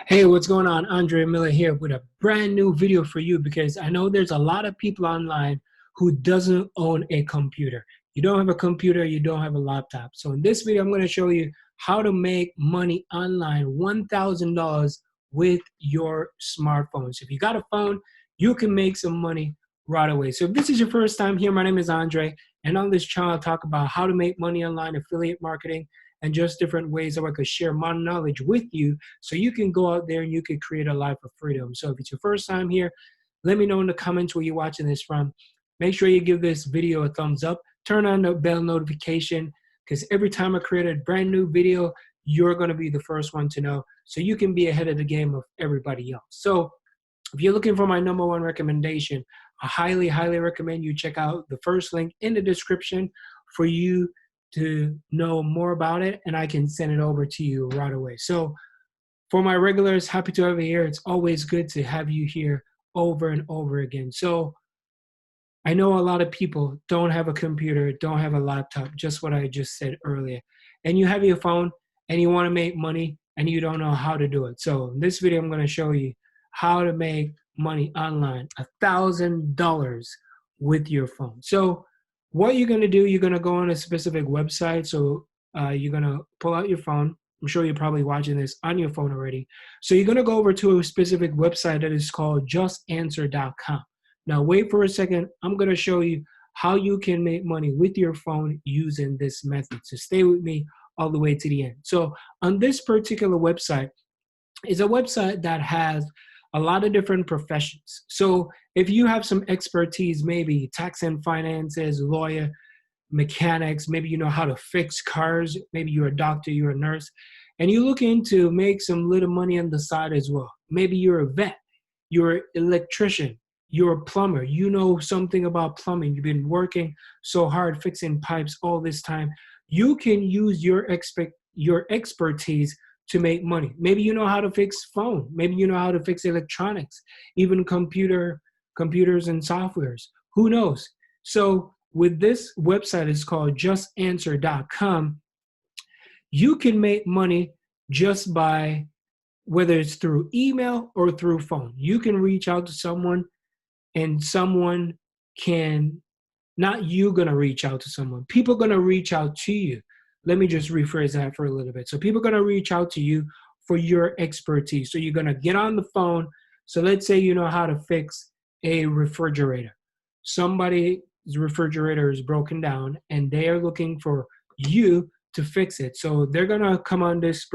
Hey, what's going on? Andre Miller here with a brand new video for you because I know there's a lot of people online who doesn't own a computer. You don't have a computer, you don't have a laptop. So in this video, I'm going to show you how to make money online, $1,000 with your smartphone. So if you got a phone, you can make some money right away. So if this is your first time here, my name is Andre, and on this channel, I talk about how to make money online, affiliate marketing, and just different ways that I could share my knowledge with you so you can go out there and you can create a life of freedom. So if it's your first time here, let me know in the comments where you're watching this from. Make sure you give this video a thumbs up. Turn on the bell notification because every time I create a brand new video, you're going to be the first one to know so you can be ahead of the game of everybody else. So if you're looking for my #1 recommendation, I highly, highly recommend you check out the first link in the description for you to know more about it, and I can send it over to you right away. So for my regulars, happy to have you here. It's always good to have you here over and over again. So I know a lot of people don't have a computer, don't have a laptop, just what I just said earlier. And you have your phone and you want to make money and you don't know how to do it. So in this video, I'm going to show you how to make money online, $1,000 with your phone. So what you're going to do, you're going to go on a specific website. So you're going to pull out your phone. I'm sure you're probably watching this on your phone already. So you're going to go over to a specific website that is called justanswer.com. Now wait for a second. I'm going to show you how you can make money with your phone using this method. So stay with me all the way to the end. So on this particular website is a website that has a lot of different professions. So if you have some expertise, maybe tax and finances, lawyer, mechanics, maybe you know how to fix cars, maybe you're a doctor, you're a nurse, and you're looking to make some little money on the side as well. Maybe you're a vet, you're an electrician, you're a plumber, you know something about plumbing, you've been working so hard fixing pipes all this time. You can use your expertise to make money. Maybe you know how to fix phone. Maybe you know how to fix electronics, even computers and softwares. Who knows? So with this website, it's called justanswer.com. You can make money just by, whether it's through email or through phone. You can reach out to someone and someone can, not you gonna reach out to someone, people gonna reach out to you. Let me just rephrase that for a little bit. So people are going to reach out to you for your expertise. So you're going to get on the phone. So let's say you know how to fix a refrigerator. Somebody's refrigerator is broken down and they are looking for you to fix it. So they're going to come on this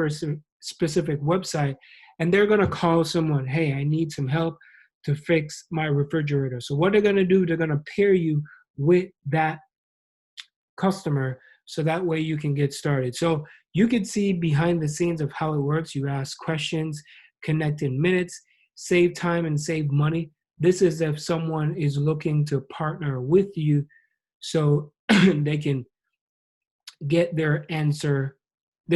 specific website and they're going to call someone, hey, I need some help to fix my refrigerator. So what they're going to do, they're going to pair you with that customer so that way you can get started. So you can see behind the scenes of how it works. You ask questions, connect in minutes, save time and save money. This is if someone is looking to partner with you so they can get their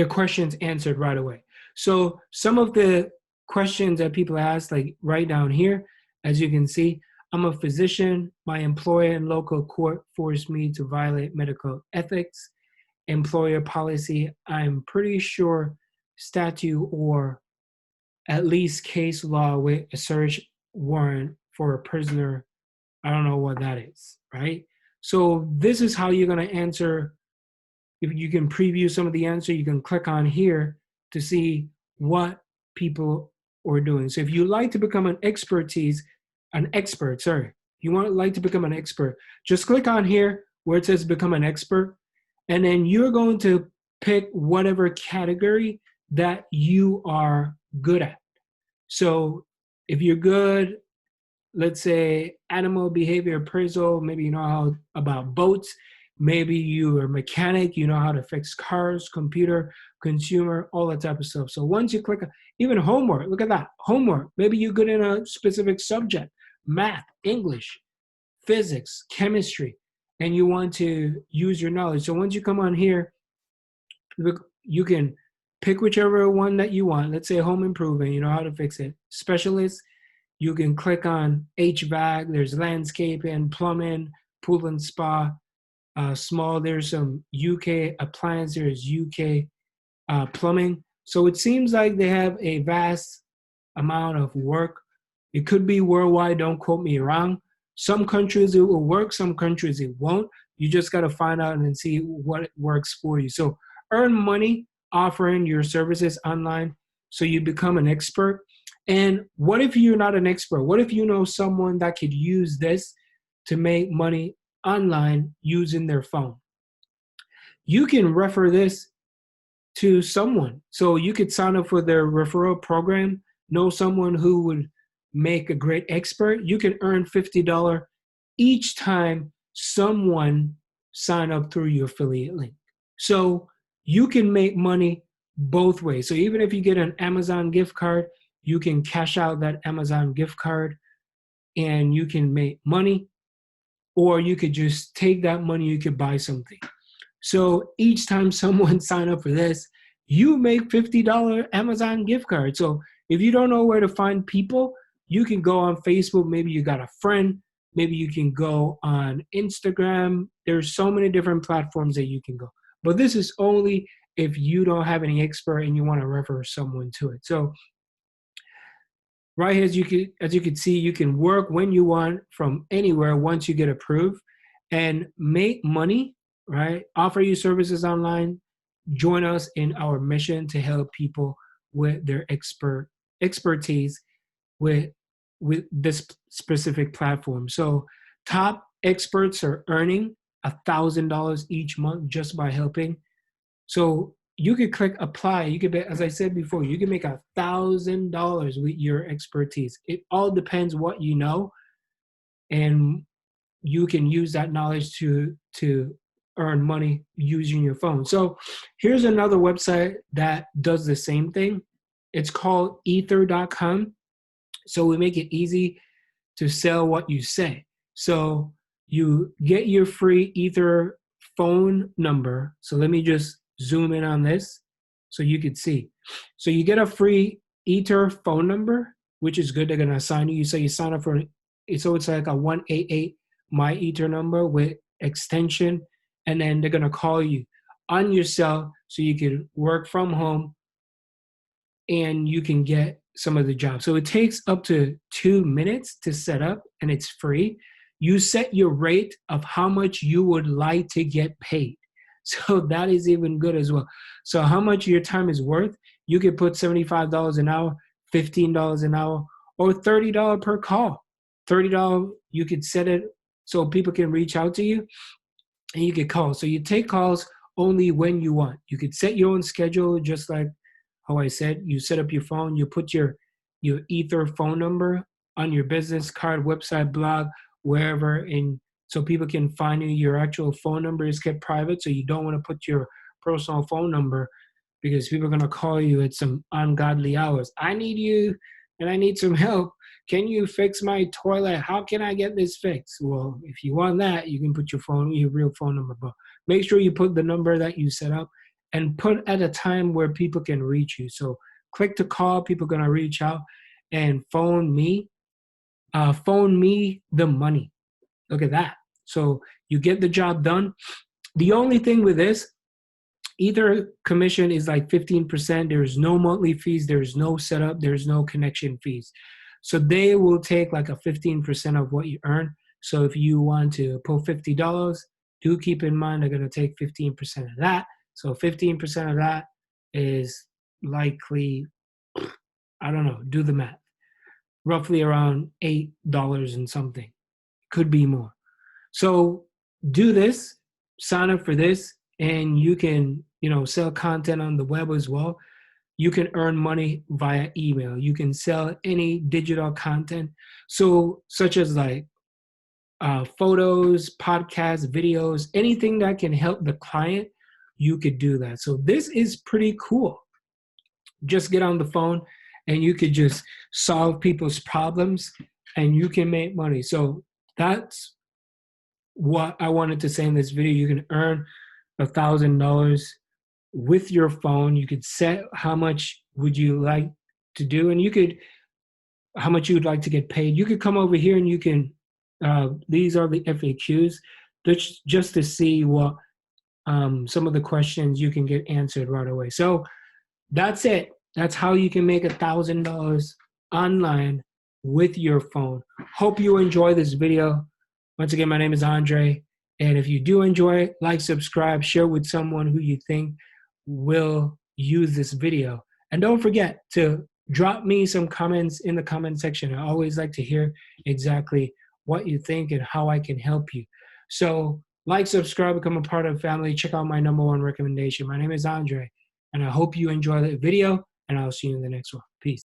questions answered right away. So some of the questions that people ask, like right down here, as you can see, I'm a physician. My employer and local court forced me to violate medical ethics, employer policy. I'm pretty sure statute or at least case law with a search warrant for a prisoner. I don't know what that is, right? So this is how you're going to answer. If you can preview some of the answer, you can click on here to see what people are doing. So if you like to become an expert, you want like to become an expert, just click on here where it says become an expert, and then you're going to pick whatever category that you are good at. So if you're good, let's say animal behavior appraisal, maybe you know how about boats, maybe you're a mechanic, you know how to fix cars, computer, consumer, all that type of stuff. So once you click, even homework, look at that, homework, maybe you're good in a specific subject, math, English, physics, chemistry, and you want to use your knowledge. So once you come on here, you can pick whichever one that you want. Let's say home improvement, you know how to fix it. Specialist, you can click on HVAC, there's landscaping, plumbing, pool and spa. Small, there's some UK appliance, there's UK plumbing. So it seems like they have a vast amount of work. It could be worldwide, don't quote me wrong. Some countries it will work, some countries it won't. You just got to find out and see what works for you. So earn money offering your services online so you become an expert. And what if you're not an expert? What if you know someone that could use this to make money online using their phone? You can refer this to someone. So you could sign up for their referral program, know someone who would make a great expert. You can earn $50 each time someone sign up through your affiliate link. So you can make money both ways. So even if you get an Amazon gift card, you can cash out that Amazon gift card and you can make money, or you could just take that money, you could buy something. So each time someone sign up for this, you make $50 Amazon gift card. So if you don't know where to find people, you can go on Facebook. Maybe you got a friend. Maybe you can go on Instagram. There's so many different platforms that you can go. But this is only if you don't have any expert and you want to refer someone to it. So right here, as you can see, you can work when you want from anywhere once you get approved and make money, right? Offer your services online. Join us in our mission to help people with their expertise with this specific platform. So top experts are earning $1,000 each month just by helping. So you could click apply. You could, as I said before, you can make $1,000 with your expertise. It all depends what you know, and you can use that knowledge to earn money using your phone. So here's another website that does the same thing. It's called Ether.com. So we make it easy to sell what you say. So you get your free Ether phone number. So let me just zoom in on this so you could see. So you get a free Ether phone number, which is good. They're going to assign you. So you sign up for it. So it's like a 188 My Ether number with extension. And then they're going to call you on your cell so you can work from home and you can get some of the jobs. So it takes up to 2 minutes to set up and it's free. You set your rate of how much you would like to get paid. So that is even good as well. So how much your time is worth, you could put $75 an hour, $15 an hour, or $30 per call. $30, you could set it so people can reach out to you and you could call. So you take calls only when you want. You could set your own schedule, just like how I said. You set up your phone, you put your Ether phone number on your business card, website, blog, wherever, and so people can find you. Your actual phone number is kept private, so you don't want to put your personal phone number because people are going to call you at some ungodly hours. I need you and I need some help. Can you fix my toilet? How can I get this fixed? Well, if you want that, you can put your real phone number, but make sure you put the number that you set up and put at a time where people can reach you. So click to call, people are going to reach out, and phone me the money. Look at that. So you get the job done. The only thing with this, Ether commission is like 15%. There's no monthly fees. There's no setup. There's no connection fees. So they will take like a 15% of what you earn. So if you want to put $50, do keep in mind they're going to take 15% of that. So 15% of that is likely, I don't know, do the math, roughly around $8 and something. Could be more. So do this, sign up for this, and you can, sell content on the web as well. You can earn money via email. You can sell any digital content. So such as like photos, podcasts, videos, anything that can help the client, you could do that. So this is pretty cool. Just get on the phone and you could just solve people's problems and you can make money. So that's what I wanted to say in this video. You can earn $1,000 with your phone. You could set how much would you like to do, and you could, how much you would like to get paid. You could come over here and you can, these are the FAQs, just to see what some of the questions you can get answered right away. So that's it. That's how you can make $1,000 online with your phone. Hope you enjoy this video. Once again, my name is Andre. And if you do enjoy it, like, subscribe, share with someone who you think will use this video. And don't forget to drop me some comments in the comment section. I always like to hear exactly what you think and how I can help you. So like, subscribe, become a part of the family. Check out my #1 recommendation. My name is Andre, and I hope you enjoy the video, and I'll see you in the next one. Peace.